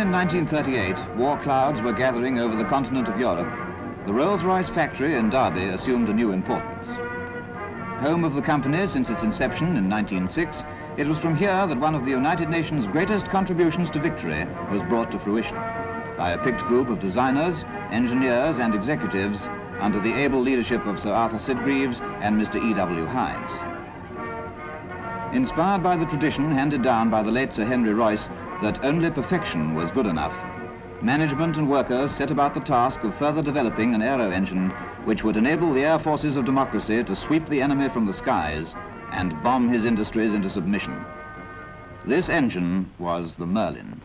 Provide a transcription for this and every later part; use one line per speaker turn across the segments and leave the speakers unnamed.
in 1938 war clouds were gathering over the continent of Europe, the Rolls Royce factory in Derby assumed a new importance. Home of the company since its inception in 1906, it was from here that one of the United Nations' greatest contributions to victory was brought to fruition by a picked group of designers, engineers and executives under the able leadership of Sir Arthur Sitgreaves and Mr. E.W. Hydes. Inspired by the tradition handed down by the late Sir Henry Royce that only perfection was good enough, management and workers set about the task of further developing an aero engine which would enable the air forces of democracy to sweep the enemy from the skies and bomb his industries into submission. This engine was the Merlin.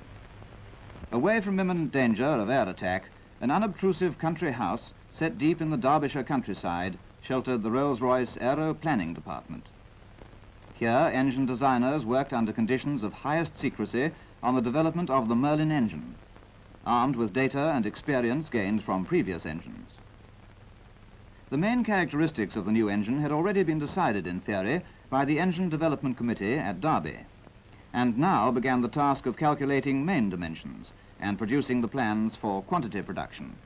Away from imminent danger of air attack, an unobtrusive country house set deep in the Derbyshire countryside sheltered the Rolls-Royce Aero Planning Department. Here, engine designers worked under conditions of highest secrecy on the development of the Merlin engine, armed with data and experience gained from previous engines. The main characteristics of the new engine had already been decided in theory by the Engine Development Committee at Derby, and now began the task of calculating main dimensions and producing the plans for quantity production.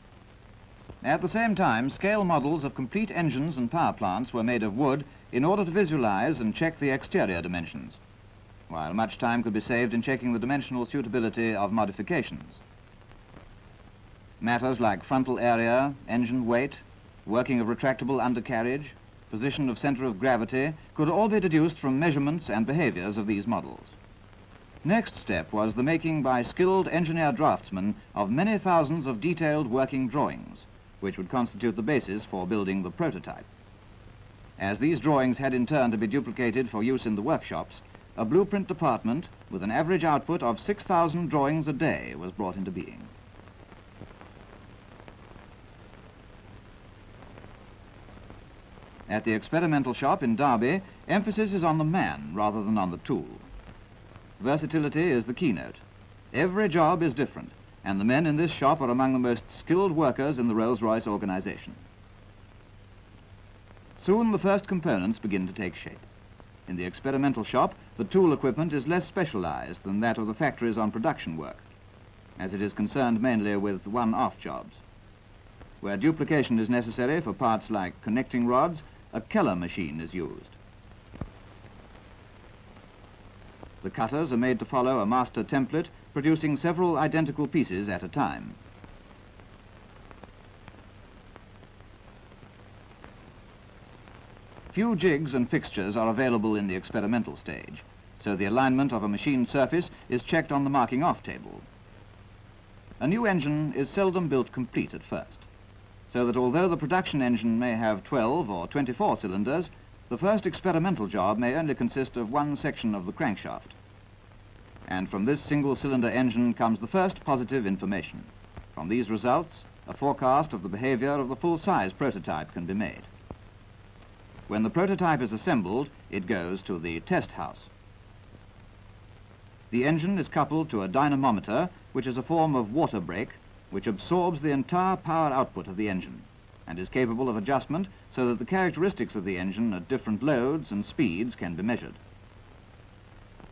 At the same time, scale models of complete engines and power plants were made of wood in order to visualize and check the exterior dimensions, while much time could be saved in checking the dimensional suitability of modifications. Matters like frontal area, engine weight, working of retractable undercarriage, position of center of gravity could all be deduced from measurements and behaviors of these models. Next step was the making by skilled engineer draftsmen of many thousands of detailed working drawings, which would constitute the basis for building the prototype. As these drawings had in turn to be duplicated for use in the workshops, a blueprint department with an average output of 6,000 drawings a day was brought into being. At the experimental shop in Derby, emphasis is on the man rather than on the tool. Versatility is the keynote. Every job is different, and the men in this shop are among the most skilled workers in the Rolls-Royce organization. Soon the first components begin to take shape. In the experimental shop, the tool equipment is less specialized than that of the factories on production work, as it is concerned mainly with one-off jobs. Where duplication is necessary for parts like connecting rods, a Keller machine is used. The cutters are made to follow a master template, producing several identical pieces at a time. Few jigs and fixtures are available in the experimental stage, so the alignment of a machined surface is checked on the marking off table. A new engine is seldom built complete at first, so that although the production engine may have 12 or 24 cylinders, the first experimental job may only consist of one section of the crankshaft. And from this single-cylinder engine comes the first positive information. From these results, a forecast of the behavior of the full-size prototype can be made. When the prototype is assembled, it goes to the test house. The engine is coupled to a dynamometer, which is a form of water brake, which absorbs the entire power output of the engine and is capable of adjustment so that the characteristics of the engine at different loads and speeds can be measured.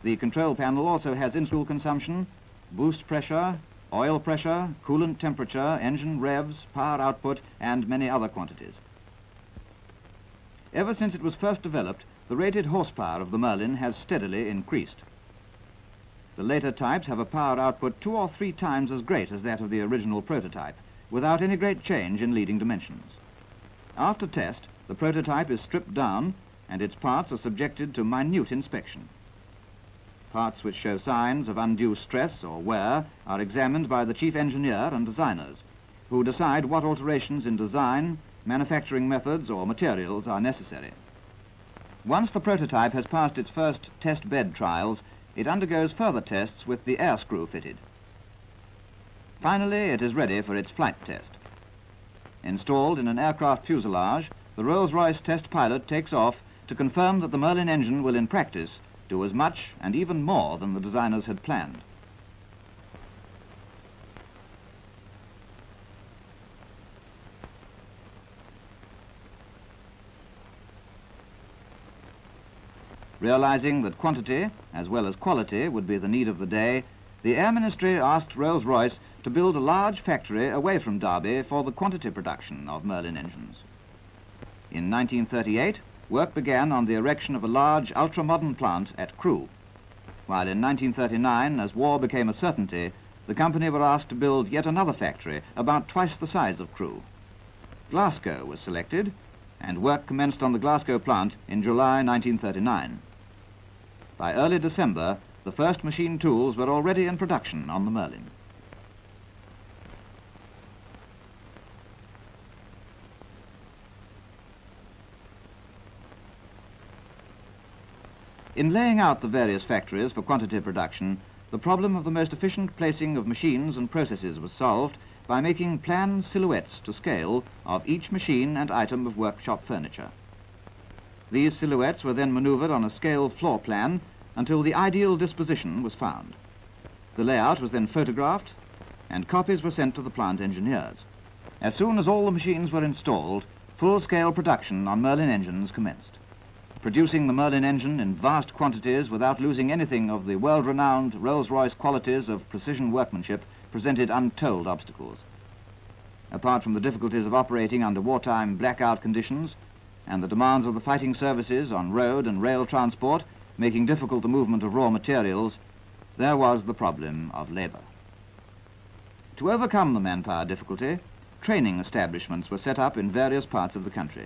The control panel also has fuel consumption, boost pressure, oil pressure, coolant temperature, engine revs, power output, and many other quantities. Ever since it was first developed, the rated horsepower of the Merlin has steadily increased. The later types have a power output 2 or 3 times as great as that of the original prototype, without any great change in leading dimensions. After test, the prototype is stripped down and its parts are subjected to minute inspection. Parts which show signs of undue stress or wear are examined by the chief engineer and designers, who decide what alterations in design, manufacturing methods or materials are necessary. Once the prototype has passed its first test bed trials, it undergoes further tests with the air screw fitted. Finally, it is ready for its flight test. Installed in an aircraft fuselage, the Rolls-Royce test pilot takes off to confirm that the Merlin engine will in practice do as much and even more than the designers had planned. Realizing that quantity, as well as quality, would be the need of the day, the Air Ministry asked Rolls Royce to build a large factory away from Derby for the quantity production of Merlin engines. In 1938, work began on the erection of a large ultra-modern plant at Crewe, while in 1939, as war became a certainty, the company were asked to build yet another factory about twice the size of Crewe. Glasgow was selected, and work commenced on the Glasgow plant in July 1939. By early December, the first machine tools were already in production on the Merlin. In laying out the various factories for quantity production, the problem of the most efficient placing of machines and processes was solved by making planned silhouettes to scale of each machine and item of workshop furniture. These silhouettes were then maneuvered on a scale floor plan until the ideal disposition was found. The layout was then photographed, and copies were sent to the plant engineers. As soon as all the machines were installed, full-scale production on Merlin engines commenced. Producing the Merlin engine in vast quantities without losing anything of the world-renowned Rolls Royce qualities of precision workmanship presented untold obstacles. Apart from the difficulties of operating under wartime blackout conditions and the demands of the fighting services on road and rail transport making difficult the movement of raw materials, there was the problem of labor. To overcome the manpower difficulty, training establishments were set up in various parts of the country.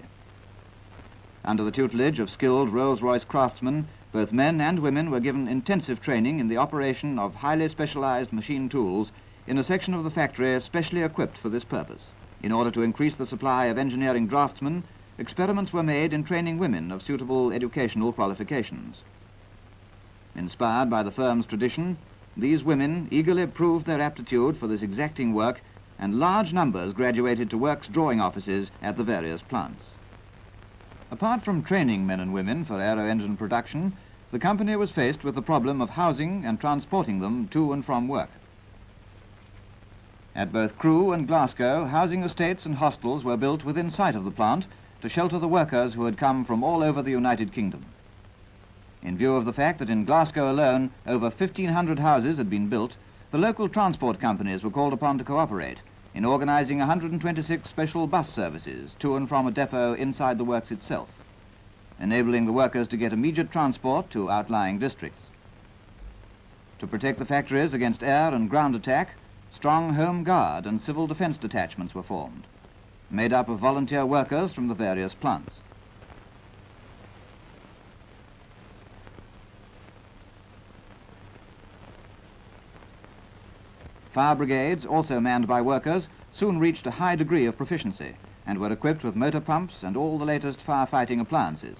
Under the tutelage of skilled Rolls-Royce craftsmen, both men and women were given intensive training in the operation of highly specialized machine tools in a section of the factory specially equipped for this purpose. In order to increase the supply of engineering draftsmen, experiments were made in training women of suitable educational qualifications. Inspired by the firm's tradition, these women eagerly proved their aptitude for this exacting work, and large numbers graduated to works drawing offices at the various plants. Apart from training men and women for aero engine production, the company was faced with the problem of housing and transporting them to and from work. At both Crewe and Glasgow, housing estates and hostels were built within sight of the plant to shelter the workers who had come from all over the United Kingdom. In view of the fact that in Glasgow alone over 1,500 houses had been built, the local transport companies were called upon to cooperate in organizing 126 special bus services to and from a depot inside the works itself, enabling the workers to get immediate transport to outlying districts. To protect the factories against air and ground attack, strong home guard and civil defense detachments were formed, made up of volunteer workers from the various plants. Fire brigades, also manned by workers, soon reached a high degree of proficiency and were equipped with motor pumps and all the latest firefighting appliances.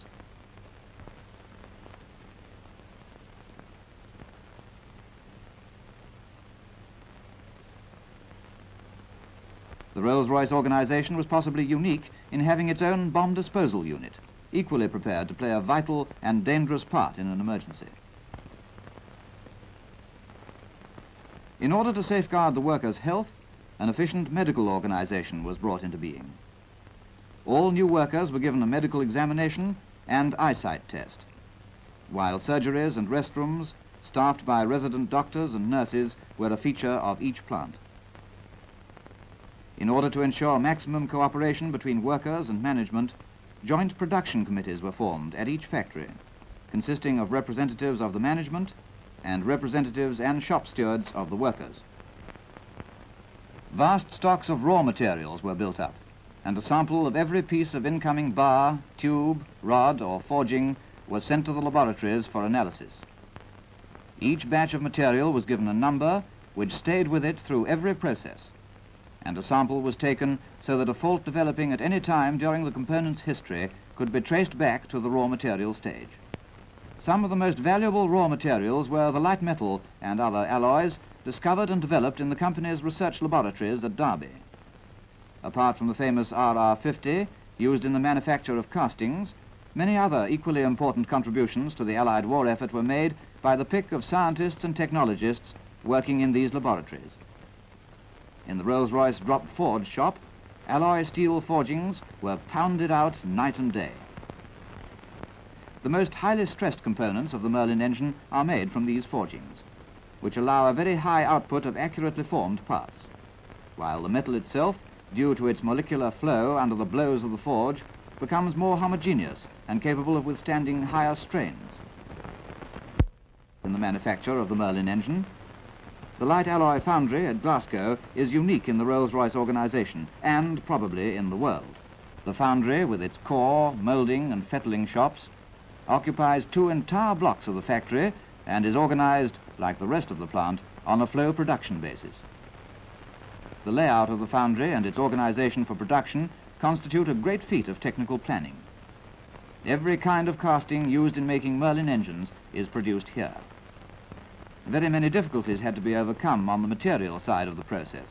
The Rolls-Royce organization was possibly unique in having its own bomb disposal unit, equally prepared to play a vital and dangerous part in an emergency. In order to safeguard the workers' health, an efficient medical organization was brought into being. All new workers were given a medical examination and eyesight test, while surgeries and restrooms, staffed by resident doctors and nurses, were a feature of each plant. In order to ensure maximum cooperation between workers and management, joint production committees were formed at each factory, consisting of representatives of the management and representatives and shop stewards of the workers. Vast stocks of raw materials were built up, and a sample of every piece of incoming bar, tube, rod, or forging was sent to the laboratories for analysis. Each batch of material was given a number which stayed with it through every process, and a sample was taken so that a fault developing at any time during the component's history could be traced back to the raw material stage. Some of the most valuable raw materials were the light metal and other alloys discovered and developed in the company's research laboratories at Derby. Apart from the famous RR50, used in the manufacture of castings, many other equally important contributions to the Allied war effort were made by the pick of scientists and technologists working in these laboratories. In the Rolls-Royce drop forge shop, alloy steel forgings were pounded out night and day. The most highly stressed components of the Merlin engine are made from these forgings. which allow a very high output of accurately formed parts, while the metal itself, due to its molecular flow under the blows of the forge, becomes more homogeneous and capable of withstanding higher strains. In the manufacture of the Merlin engine, the light alloy foundry at Glasgow is unique in the Rolls Royce organization and probably in the world. The foundry, with its core, moulding and fettling shops, occupies 2 entire blocks of the factory and is organized, like the rest of the plant, on a flow production basis. The layout of the foundry and its organization for production constitute a great feat of technical planning. Every kind of casting used in making Merlin engines is produced here. Very many difficulties had to be overcome on the material side of the process,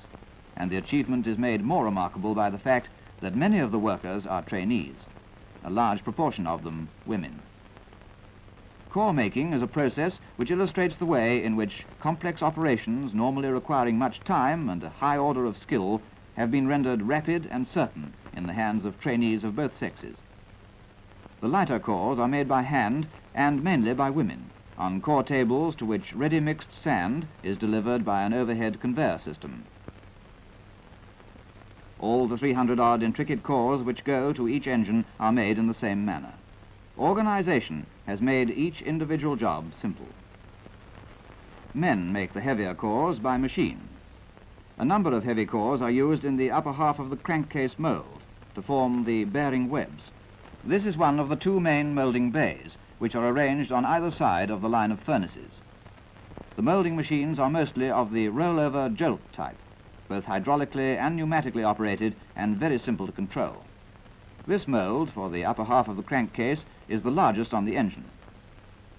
and the achievement is made more remarkable by the fact that many of the workers are trainees, a large proportion of them women. Core making is a process which illustrates the way in which complex operations, normally requiring much time and a high order of skill, have been rendered rapid and certain in the hands of trainees of both sexes. The lighter cores are made by hand and mainly by women, on core tables to which ready-mixed sand is delivered by an overhead conveyor system. All the 300-odd intricate cores which go to each engine are made in the same manner. Organization has made each individual job simple. Men make the heavier cores by machine. A number of heavy cores are used in the upper half of the crankcase mold to form the bearing webs. This is one of the 2 main moulding bays, which are arranged on either side of the line of furnaces. The moulding machines are mostly of the rollover jolt type, both hydraulically and pneumatically operated and very simple to control. This mould for the upper half of the crankcase is the largest on the engine.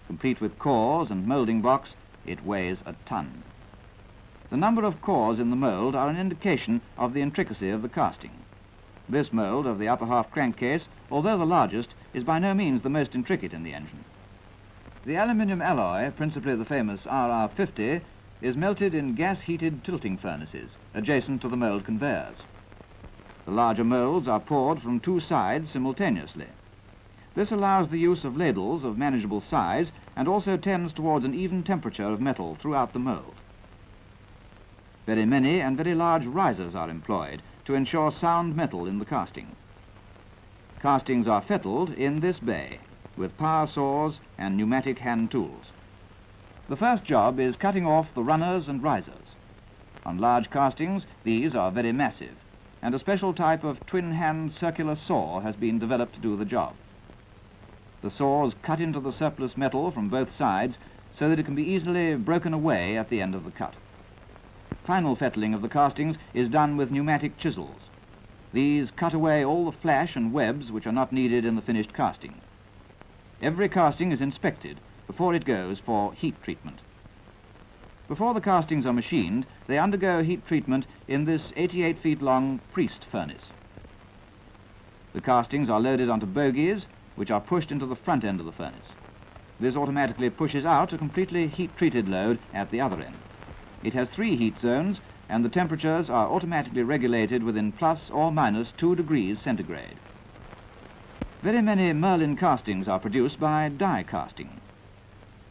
Complete with cores and moulding box, it weighs a ton. The number of cores in the mould are an indication of the intricacy of the casting. This mould of the upper half crankcase, although the largest, is by no means the most intricate in the engine. The aluminium alloy, principally the famous RR50, is melted in gas-heated tilting furnaces adjacent to the mould conveyors. The larger moulds are poured from 2 sides simultaneously. This allows the use of ladles of manageable size and also tends towards an even temperature of metal throughout the mould. Very many and very large risers are employed to ensure sound metal in the casting. Castings are fettled in this bay with power saws and pneumatic hand tools. The first job is cutting off the runners and risers. On large castings, these are very massive, and a special type of twin-hand circular saw has been developed to do the job. The saws cut into the surplus metal from both sides so that it can be easily broken away at the end of the cut. Final fettling of the castings is done with pneumatic chisels. These cut away all the flash and webs which are not needed in the finished casting. Every casting is inspected before it goes for heat treatment. Before the castings are machined, they undergo heat treatment in this 88 feet long priest furnace. The castings are loaded onto bogies, which are pushed into the front end of the furnace. This automatically pushes out a completely heat-treated load at the other end. It has 3 heat zones, and the temperatures are automatically regulated within plus or minus 2 degrees centigrade. Very many Merlin castings are produced by die casting.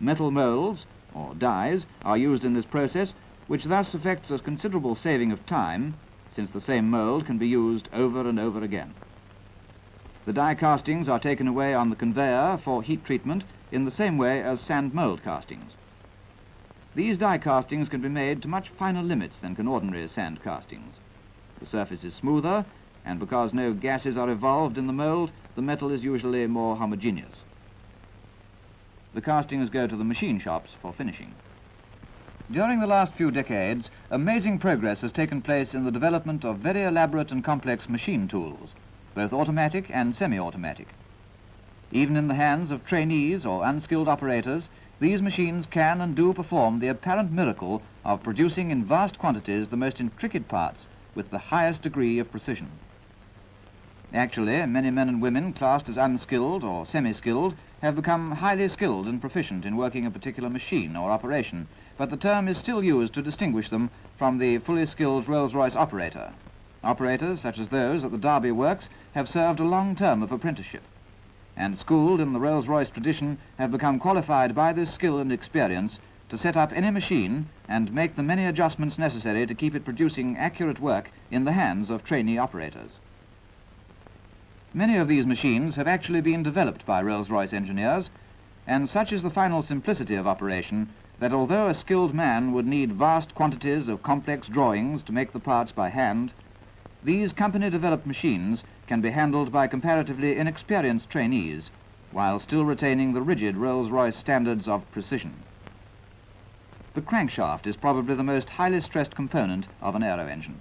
Metal molds, or dies, are used in this process, which thus effects a considerable saving of time, since the same mold can be used over and over again. The die castings are taken away on the conveyor for heat treatment in the same way as sand mold castings. These die castings can be made to much finer limits than can ordinary sand castings. The surface is smoother, and because no gases are evolved in the mold, the metal is usually more homogeneous. The castings go to the machine shops for finishing. During the last few decades, amazing progress has taken place in the development of very elaborate and complex machine tools, both automatic and semi-automatic. Even in the hands of trainees or unskilled operators, these machines can and do perform the apparent miracle of producing in vast quantities the most intricate parts with the highest degree of precision. Actually, many men and women classed as unskilled or semi-skilled have become highly skilled and proficient in working a particular machine or operation, but the term is still used to distinguish them from the fully skilled Rolls Royce operator. Operators, such as those at the Derby Works, have served a long term of apprenticeship, and schooled in the Rolls Royce tradition have become qualified by this skill and experience to to set up any machine and make the many adjustments necessary to keep it producing accurate work in the hands of trainee operators. Many of these machines have actually been developed by Rolls Royce engineers, and such is the final simplicity of operation that although a skilled man would need vast quantities of complex drawings to make the parts by hand, these company-developed machines can be handled by comparatively inexperienced trainees while still retaining the rigid Rolls Royce standards of precision. The crankshaft is probably the most highly stressed component of an aero engine.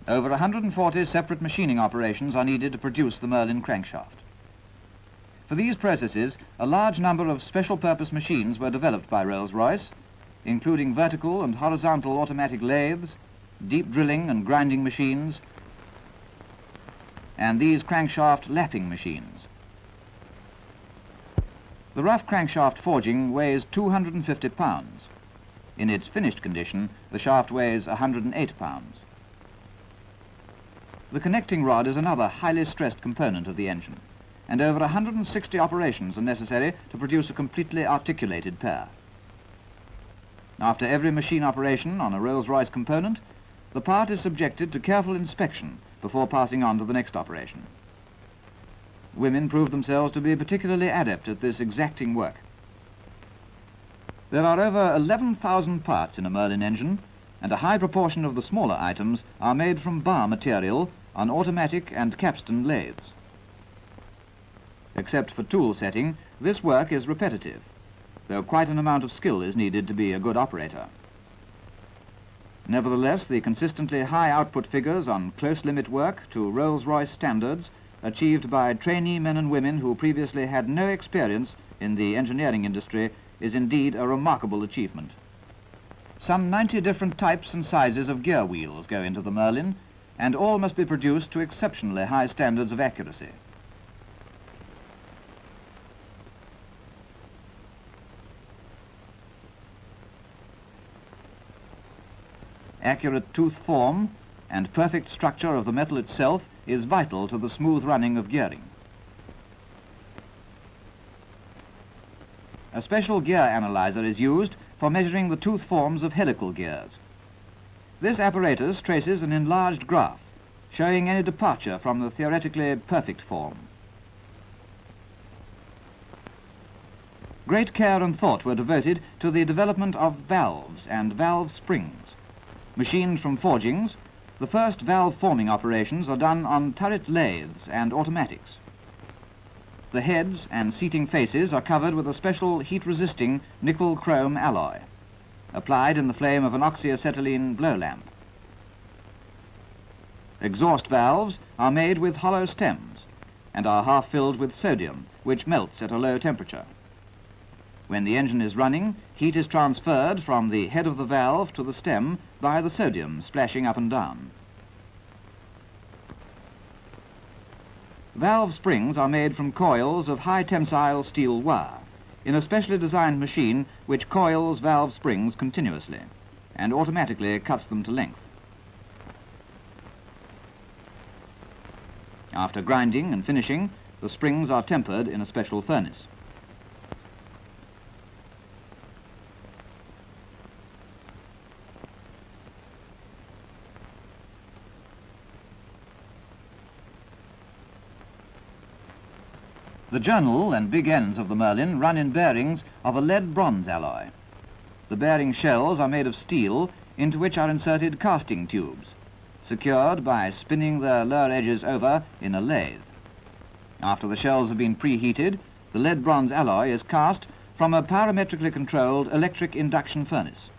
Over 140 separate machining operations are needed to produce the Merlin crankshaft. For these processes, a large number of special-purpose machines were developed by Rolls Royce, including vertical and horizontal automatic lathes, deep drilling and grinding machines, and these crankshaft lapping machines. The rough crankshaft forging weighs 250 pounds. In its finished condition, the shaft weighs 108 pounds. The connecting rod is another highly stressed component of the engine, and over 160 operations are necessary to produce a completely articulated pair. After every machine operation on a Rolls-Royce component, the part is subjected to careful inspection before passing on to the next operation. Women prove themselves to be particularly adept at this exacting work. There are over 11,000 parts in a Merlin engine, and a high proportion of the smaller items are made from bar material on automatic and capstan lathes. Except for tool setting, this work is repetitive, though quite an amount of skill is needed to be a good operator. Nevertheless, the consistently high output figures on close limit work to Rolls-Royce standards achieved by trainee men and women who previously had no experience in the engineering industry is indeed a remarkable achievement. Some 90 different types and sizes of gear wheels go into the Merlin, and all must be produced to exceptionally high standards of accuracy. Accurate tooth form and perfect structure of the metal itself is vital to the smooth running of gearing. A special gear analyzer is used for measuring the tooth forms of helical gears. This apparatus traces an enlarged graph, showing any departure from the theoretically perfect form. Great care and thought were devoted to the development of valves and valve springs. Machined from forgings, the first valve forming operations are done on turret lathes and automatics. The heads and seating faces are covered with a special heat-resisting nickel-chrome alloy, applied in the flame of an oxyacetylene blow lamp. Exhaust valves are made with hollow stems and are half filled with sodium, which melts at a low temperature. When the engine is running, heat is transferred from the head of the valve to the stem by the sodium splashing up and down. Valve springs are made from coils of high tensile steel wire in a specially designed machine which coils valve springs continuously and automatically cuts them to length. After grinding and finishing, the springs are tempered in a special furnace. The journal and big ends of the Merlin run in bearings of a lead-bronze alloy. The bearing shells are made of steel into which are inserted casting tubes, secured by spinning their lower edges over in a lathe. After the shells have been preheated, the lead-bronze alloy is cast from a parametrically controlled electric induction furnace.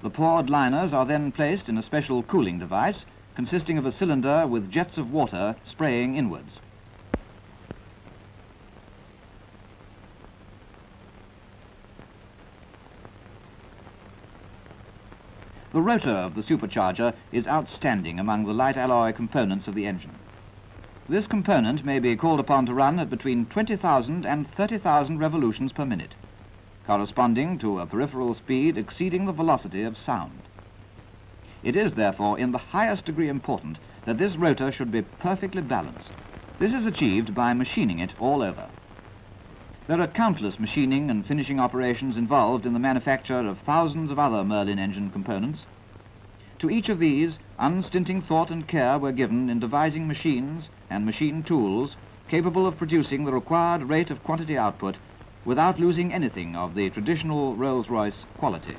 The poured liners are then placed in a special cooling device consisting of a cylinder with jets of water spraying inwards. The rotor of the Supercharger is outstanding among the light alloy components of the engine. This component may be called upon to run at between 20,000 and 30,000 revolutions per minute, corresponding to a peripheral speed exceeding the velocity of sound. It is therefore in the highest degree important that this rotor should be perfectly balanced. This is achieved by machining it all over. There are countless machining and finishing operations involved in the manufacture of thousands of other Merlin engine components. To each of these, unstinting thought and care were given in devising machines and machine tools capable of producing the required rate of quantity output without losing anything of the traditional Rolls Royce quality.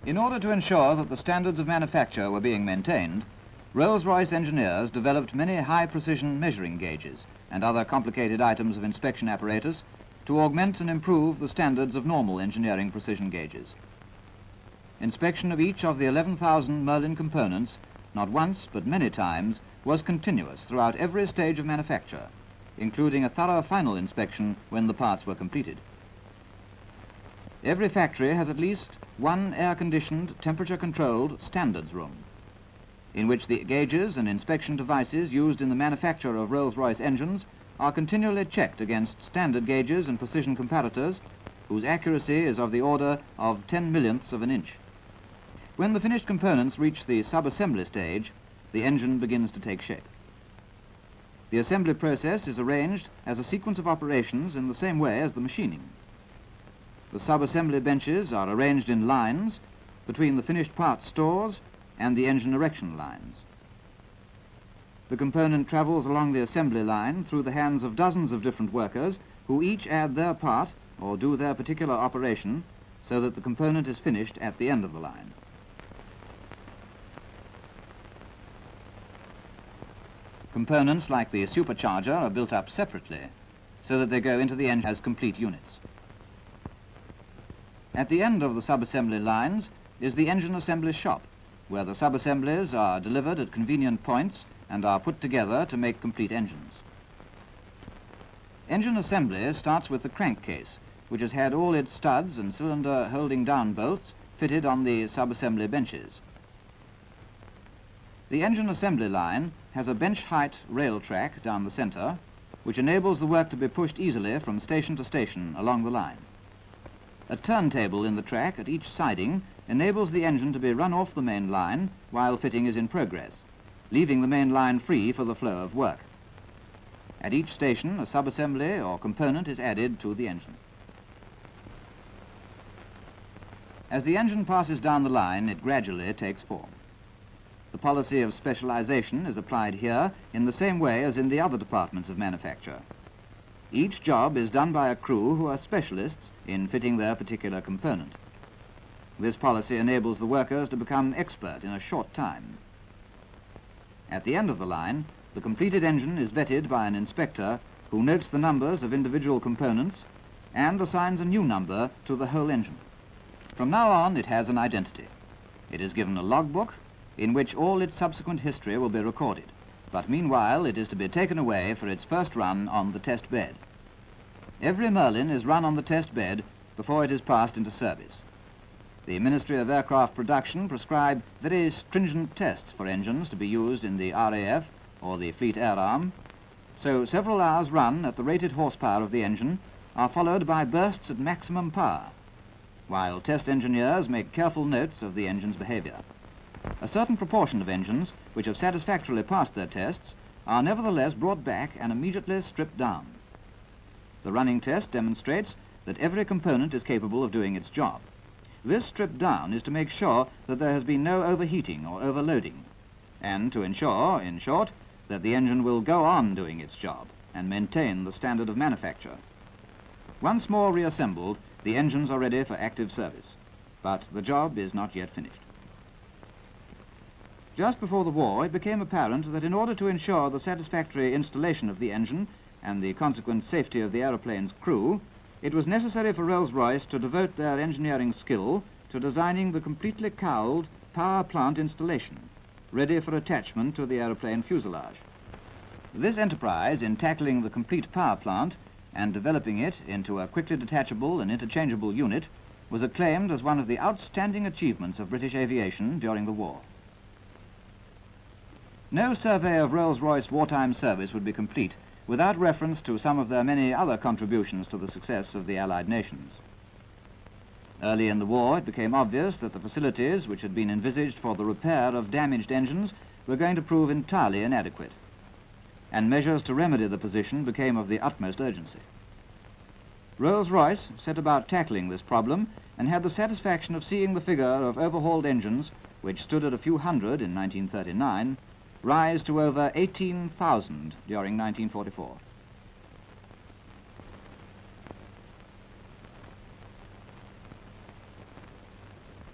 In order to ensure that the standards of manufacture were being maintained, Rolls Royce engineers developed many high-precision measuring gauges and other complicated items of inspection apparatus to augment and improve the standards of normal engineering precision gauges. Inspection of each of the 11,000 Merlin components, not once but many times, was continuous throughout every stage of manufacture, including a thorough final inspection when the parts were completed. Every factory has at least one air-conditioned, temperature-controlled standards room, in which the gauges and inspection devices used in the manufacture of Rolls-Royce engines are continually checked against standard gauges and precision comparators whose accuracy is of the order of 10/millionths of an inch. When the finished components reach the sub-assembly stage, the engine begins to take shape. The assembly process is arranged as a sequence of operations in the same way as the machining. The sub-assembly benches are arranged in lines between the finished parts stores and the engine erection lines. The component travels along the assembly line through the hands of dozens of different workers who each add their part or do their particular operation so that the component is finished at the end of the line. Components like the Supercharger are built up separately so that they go into the engine as complete units. At the end of the sub-assembly lines is the engine assembly shop, where the sub-assemblies are delivered at convenient points and are put together to make complete engines. Engine assembly starts with the crankcase, which has had all its studs and cylinder holding down bolts fitted on the sub-assembly benches. The engine assembly line has a bench-height rail track down the center, which enables the work to be pushed easily from station to station along the line. A turntable in the track at each siding enables the engine to be run off the main line while fitting is in progress, leaving the main line free for the flow of work. At each station, a sub-assembly or component is added to the engine. As the engine passes down the line, it gradually takes form. The policy of specialization is applied here in the same way as in the other departments of manufacture. Each job is done by a crew who are specialists in fitting their particular component. This policy enables the workers to become expert in a short time. At the end of the line, the completed engine is vetted by an inspector who notes the numbers of individual components and assigns a new number to the whole engine. From now on, it has an identity. It is given a logbook in which all its subsequent history will be recorded, but meanwhile it is to be taken away for its first run on the test bed. Every Merlin is run on the test bed before it is passed into service. The Ministry of Aircraft Production prescribe very stringent tests for engines to be used in the RAF or the Fleet Air Arm, so several hours run at the rated horsepower of the engine are followed by bursts at maximum power, while test engineers make careful notes of the engine's behavior. A certain proportion of engines which have satisfactorily passed their tests are nevertheless brought back and immediately stripped down. The running test demonstrates that every component is capable of doing its job. This strip down is to make sure that there has been no overheating or overloading, and to ensure, in short, that the engine will go on doing its job and maintain the standard of manufacture. Once more reassembled, the engines are ready for active service, but the job is not yet finished. Just before the war, it became apparent that in order to ensure the satisfactory installation of the engine and the consequent safety of the aeroplane's crew, it was necessary for Rolls-Royce to devote their engineering skill to designing the completely cowled power plant installation, ready for attachment to the aeroplane fuselage. This enterprise in tackling the complete power plant and developing it into a quickly detachable and interchangeable unit was acclaimed as one of the outstanding achievements of British aviation during the war. No survey of Rolls-Royce wartime service would be complete without reference to some of their many other contributions to the success of the Allied nations. Early in the war, it became obvious that the facilities which had been envisaged for the repair of damaged engines were going to prove entirely inadequate. and measures to remedy the position became of the utmost urgency. Rolls Royce set about tackling this problem and had the satisfaction of seeing the figure of overhauled engines, which stood at a few hundred in 1939, rise to over 18,000 during 1944.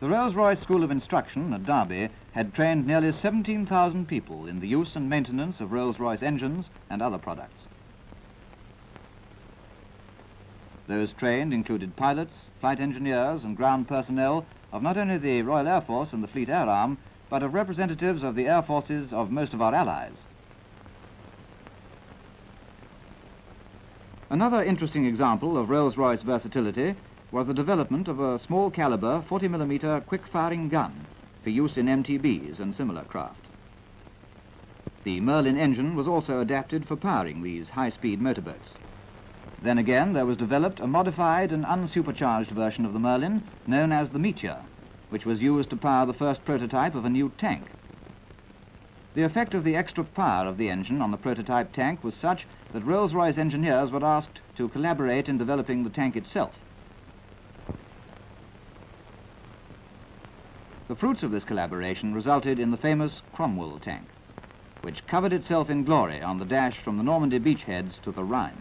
The Rolls-Royce School of Instruction at Derby had trained nearly 17,000 people in the use and maintenance of Rolls-Royce engines and other products. Those trained included pilots, flight engineers and ground personnel of not only the Royal Air Force and the Fleet Air Arm, but of representatives of the air forces of most of our allies. Another interesting example of Rolls-Royce versatility was the development of a small caliber 40mm quick-firing gun for use in MTBs and similar craft. The Merlin engine was also adapted for powering these high-speed motorboats. Then again, there was developed a modified and unsupercharged version of the Merlin known as the Meteor, which was used to power the first prototype of a new tank. The effect of the extra power of the engine on the prototype tank was such that Rolls-Royce engineers were asked to collaborate in developing the tank itself. The fruits of this collaboration resulted in the famous Cromwell tank, which covered itself in glory on the dash from the Normandy beachheads to the Rhine.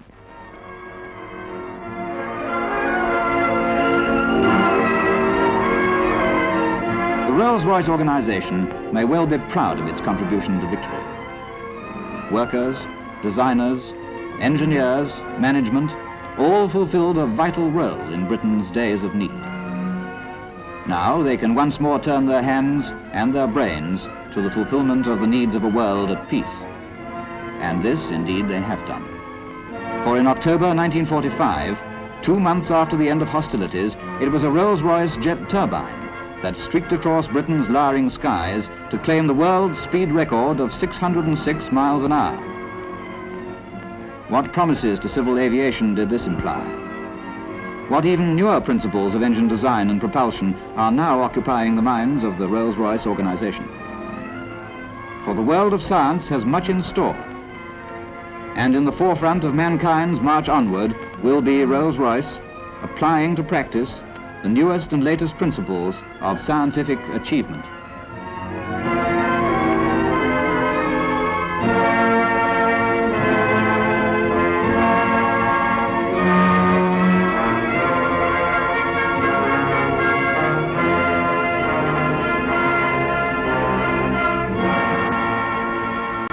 The Rolls-Royce organization may well be proud of its contribution to victory. Workers, designers, engineers, management, all fulfilled a vital role in Britain's days of need. Now they can once more turn their hands and their brains to the fulfillment of the needs of a world at peace. And this, indeed, they have done. For in October 1945, 2 months after the end of hostilities, it was a Rolls-Royce jet turbine that streaked across Britain's lowering skies to claim the world speed record of 606 miles an hour. What promises to civil aviation did this imply? What even newer principles of engine design and propulsion are now occupying the minds of the Rolls-Royce organization? For the world of science has much in store, and in the forefront of mankind's march onward will be Rolls-Royce applying to practice the newest and latest principles of scientific achievement.